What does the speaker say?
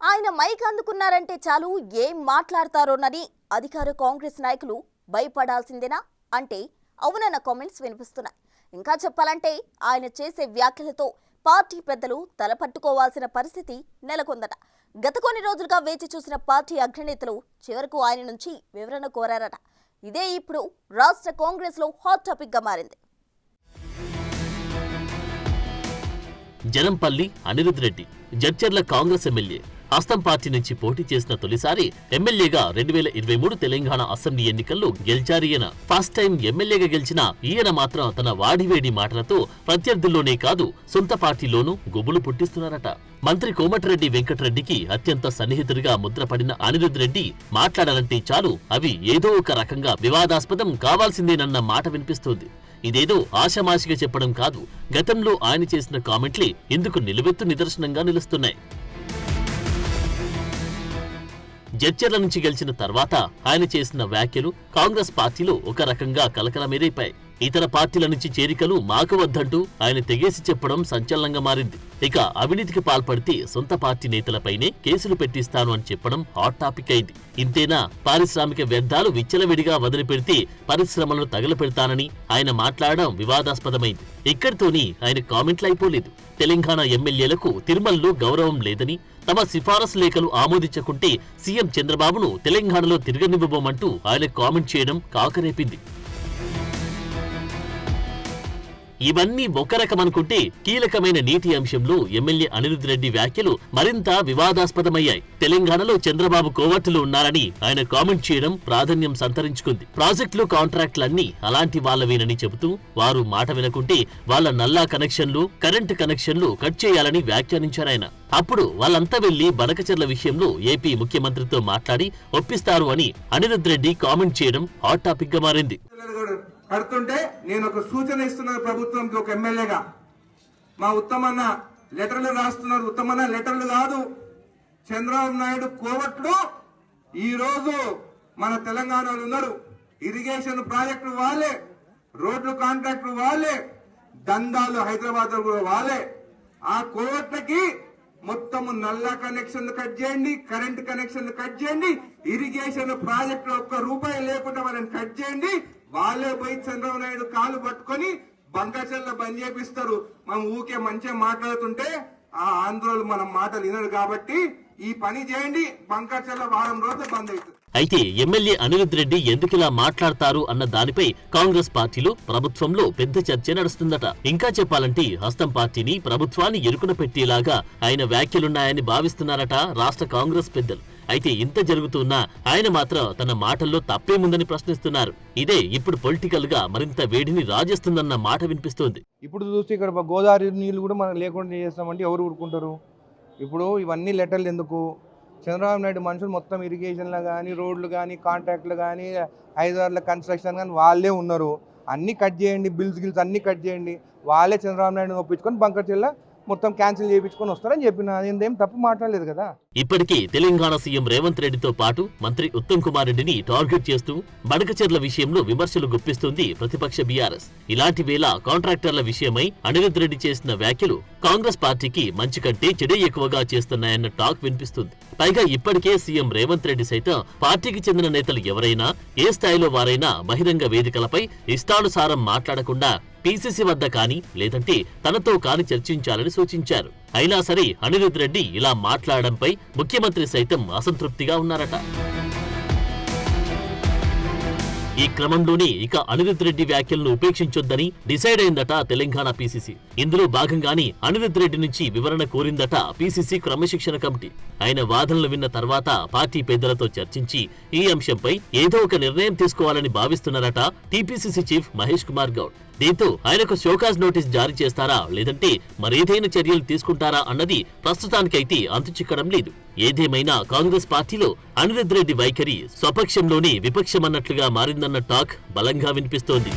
ఆయన మైక్ అందుకున్నారంటే చాలు ఏం మాట్లాడతారోనని అధికార కాంగ్రెస్ నాయకులు భయపడాల్సిందేనా అంటే అవునన్న కామెంట్స్ వినిపిస్తున్నాయి. ఇంకా చెప్పాలంటే ఆయన చేసే వ్యాఖ్యలతో పార్టీ పెద్దలు తలపట్టుకోవాల్సిన పరిస్థితి నెలకొందట. గత కొన్ని రోజులుగా వేచి చూసిన పార్టీ అగ్రనేతలు చివరకు ఆయన నుంచి వివరణ కోరారట. ఇదే ఇప్పుడు రాష్ట్ర కాంగ్రెస్ లో హాట్ టాపిక్ గా మారింది. జనంపల్లి అనిరుద్ రెడ్డి జడ్చర్ల కాంగ్రెస్ ఎమ్మెల్యే. హస్తం పార్టీ నుంచి పోటీ చేసిన తొలిసారి ఎమ్మెల్యేగా 2023 తెలంగాణ అసెంబ్లీ ఎన్నికల్లో గెలిచారీయన. ఫస్ట్ టైం ఎమ్మెల్యేగా గెలిచిన ఈయన మాత్రం తన వాడివేడి మాటలతో ప్రత్యర్థుల్లోనే కాదు సొంత పార్టీలోనూ గుబులు పుట్టిస్తున్నారట. మంత్రి కోమటిరెడ్డి వెంకటరెడ్డికి అత్యంత సన్నిహితుడిగా ముద్రపడిన అనిరుద్ రెడ్డి మాట్లాడాలంటే చాలు అవి ఏదో ఒక రకంగా వివాదాస్పదం కావాల్సిందేనన్న మాట వినిపిస్తోంది. ఇదేదో ఆషామాషిగా చెప్పడం కాదు, గతంలో ఆయన చేసిన కామెంట్లే ఇందుకు నిలువెత్తు నిదర్శనంగా నిలుస్తున్నాయి. జడ్చర్ల నుంచి గెలిచిన తర్వాత ఆయన చేసిన వ్యాఖ్యలు కాంగ్రెస్ పార్టీలో ఒక రకంగా కలకలమేరైపాయి. ఇతర పార్టీల నుంచి చేరికలు మాకు వద్దంటూ ఆయన తెగేసి చెప్పడం సంచలనంగా మారింది. ఇక అవినీతికి పాల్పడితే సొంత పార్టీ నేతలపైనే కేసులు పెట్టిస్తాను అని చెప్పడం హాట్ టాపిక్ అయింది. ఇంతేనా, పారిశ్రామిక వ్యర్థాలు విచ్చలవిడిగా వదిలిపెడితే పరిశ్రమలను తగలపెడతానని ఆయన మాట్లాడడం వివాదాస్పదమైంది. ఇక్కడితోని ఆయన కామెంట్లు అయిపోలేదు. తెలంగాణ ఎమ్మెల్యేలకు తిరుమలలో గౌరవం లేదని, తమ సిఫారసు లేఖలు ఆమోదించకుంటే సీఎం చంద్రబాబును తెలంగాణలో తిరగనివ్వబోమంటూ ఆయన కామెంట్ చేయడం కాకరేపింది. ఇవన్నీ ఒక రకమనుకుంటే కీలకమైన నీటి అంశంలో ఎమ్మెల్యే అనిరుద్ రెడ్డి వ్యాఖ్యలు మరింత వివాదాస్పదమయ్యాయి. తెలంగాణలో చంద్రబాబు కోవర్టులు ఉన్నారని ఆయన కామెంట్ చేయడం ప్రాధాన్యం సంతరించుకుంది. ప్రాజెక్టులు, కాంట్రాక్టులన్నీ అలాంటి వాళ్లవేనని చెబుతూ వారు మాట వినకుంటే వాళ్ల నల్లా కనెక్షన్లు, కరెంటు కనెక్షన్లు కట్ చేయాలని వ్యాఖ్యానించారాయన. అప్పుడు వాళ్ళంతా వెళ్లి బనకచెర్ల విషయంలో ఏపీ ముఖ్యమంత్రితో మాట్లాడి ఒప్పిస్తారు అని అనిరుద్ రెడ్డి కామెంట్ చేయడం హాట్ టాపిక్ గా మారింది. కడుతుంటే నేను ఒక సూచన ఇస్తున్నాను ప్రభుత్వంకి, ఒక ఎమ్మెల్యేగా. మా ఉత్తమన్న లెటర్లు రాస్తున్నారు. ఉత్తమన్న లెటర్లు కాదు, చంద్రబాబు నాయుడు కోవట్లు ఈ రోజు మన తెలంగాణలో ఉన్నారు. ఇరిగేషన్ ప్రాజెక్టులు వాళ్ళే, రోడ్లు కాంట్రాక్టులు వాళ్ళే, దందాలు హైదరాబాద్ కూడా వాళ్ళే. ఆ కోవట్లకి మొత్తం నల్లా కనెక్షన్లు కట్ చేయండి, కరెంట్ కనెక్షన్లు కట్ చేయండి, ఇరిగేషన్ ప్రాజెక్టులు ఒక్క రూపాయి లేకుండా వాళ్ళని కట్ చేయండి. వాళ్ళే పోయి చంద్రబాబు నాయుడు కాలు పట్టుకొని బంకచెల్ల బంద్ చేపిస్తారు. మనం ఊకే మంచిగా మాట్లాడుతుంటే ఆ ఆంధ్రోలు మనం మాటలు వినరు కాబట్టి ఈ పని చేయండి, బంకచెల్ల వారం రోజులు బంద్ అవుతుంది. అయితే ఎమ్మెల్యే అనిరుద్ రెడ్డి ఎందుకిలా మాట్లాడతారు అన్న దానిపై కాంగ్రెస్ పార్టీలో, ప్రభుత్వంలో పెద్ద చర్చ నడుస్తుందట. ఇంకా చెప్పాలంటే హస్తం పార్టీని, ప్రభుత్వాన్ని ఇరుకున పెట్టేలాగా ఆయన వ్యాఖ్యలున్నాయని భావిస్తున్నారట రాష్ట్ర కాంగ్రెస్ పెద్దలు. అయితే ఇంత జరుగుతున్నా ఆయన మాత్రం తన మాటల్లో తప్పేముందని ప్రశ్నిస్తున్నారు. ఇదే ఇప్పుడు పొలిటికల్ గా మరింత వేడిని రాజేస్తుందన్న మాట వినిపిస్తోంది. ఇప్పుడు చూస్తే ఇక్కడ గోదావరి నీళ్లు కూడా మనం లేకుండా చేస్తామంటే ఎవరు ఊరుకుంటారు? ఇప్పుడు ఇవన్నీ లెటర్లు ఎందుకు? చంద్రబాబు నాయుడు మనుషులు మొత్తం ఇరిగేషన్లో కానీ, రోడ్లు కానీ, కాంట్రాక్ట్లు కానీ, హైదరాబాద్లో కన్స్ట్రక్షన్ కానీ వాళ్ళే ఉన్నారు. అన్నీ కట్ చేయండి, బిల్స్ అన్నీ కట్ చేయండి. వాళ్ళే చంద్రబాబు నాయుడు ఒప్పించుకొని బంకచెల్ల మొత్తం క్యాన్సిల్ చేయించుకొని వస్తారని చెప్పిన ఏం తప్పు మాట్లాడలేదు కదా. ఇప్పటికీ తెలంగాణ సీఎం రేవంత్ రెడ్డితో పాటు మంత్రి ఉత్తమ్ కుమార్ రెడ్డిని టార్గెట్ చేస్తూ బనకచెర్ల విషయంలో విమర్శలు గుప్పిస్తుంది ప్రతిపక్ష బీఆర్ఎస్. ఇలాంటి వేళ కాంట్రాక్టర్ల విషయమై అనిరుద్ రెడ్డి చేసిన వ్యాఖ్యలు కాంగ్రెస్ పార్టీకి మంచి కంటే చెడే ఎక్కువగా చేస్తున్నాయన్న టాక్ వినిపిస్తుంది. పైగా ఇప్పటికే సీఎం రేవంత్ రెడ్డి సైతం పార్టీకి చెందిన నేతలు ఎవరైనా, ఏ స్థాయిలో వారైనా బహిరంగ వేదికలపై ఇష్టానుసారం మాట్లాడకుండా పీసీసీ వద్ద కానీ లేదంటే తనతో కాని చర్చించాలని సూచించారు. అయినా సరే అనిరుద్ రెడ్డి ఇలా మాట్లాడడంపై ముఖ్యమంత్రి సైతం అసంతృప్తిగా ఉన్నారట. ఈ క్రమంలోనే ఇక అనిరుద్ రెడ్డి వ్యాఖ్యలను ఉపేక్షించొద్దని డిసైడ్ అయిందట తెలంగాణ పీసీసీ. ఇందులో భాగంగానే అనిరుద్ రెడ్డి నుంచి వివరణ కోరిందట పీసీసీ క్రమశిక్షణ కమిటీ. ఆయన వాదనలు విన్న తర్వాత పార్టీ పెద్దలతో చర్చించి ఈ అంశంపై ఏదో ఒక నిర్ణయం తీసుకోవాలని భావిస్తున్నారట టీపీసీసీ చీఫ్ మహేష్ కుమార్ గౌడ్. దీంతో ఆయనకు షోకాజ్ నోటీస్ జారీ చేస్తారా లేదంటే మరేదైనా చర్యలు తీసుకుంటారా అన్నది ప్రస్తుతానికైతే అంతుచిక్కడం లేదు. ఏదేమైనా కాంగ్రెస్ పార్టీలో అనిరుద్ రెడ్డి వైఖరి స్వపక్షంలోనే విపక్షమన్నట్లుగా మారిందన్న టాక్ బలంగా వినిపిస్తోంది.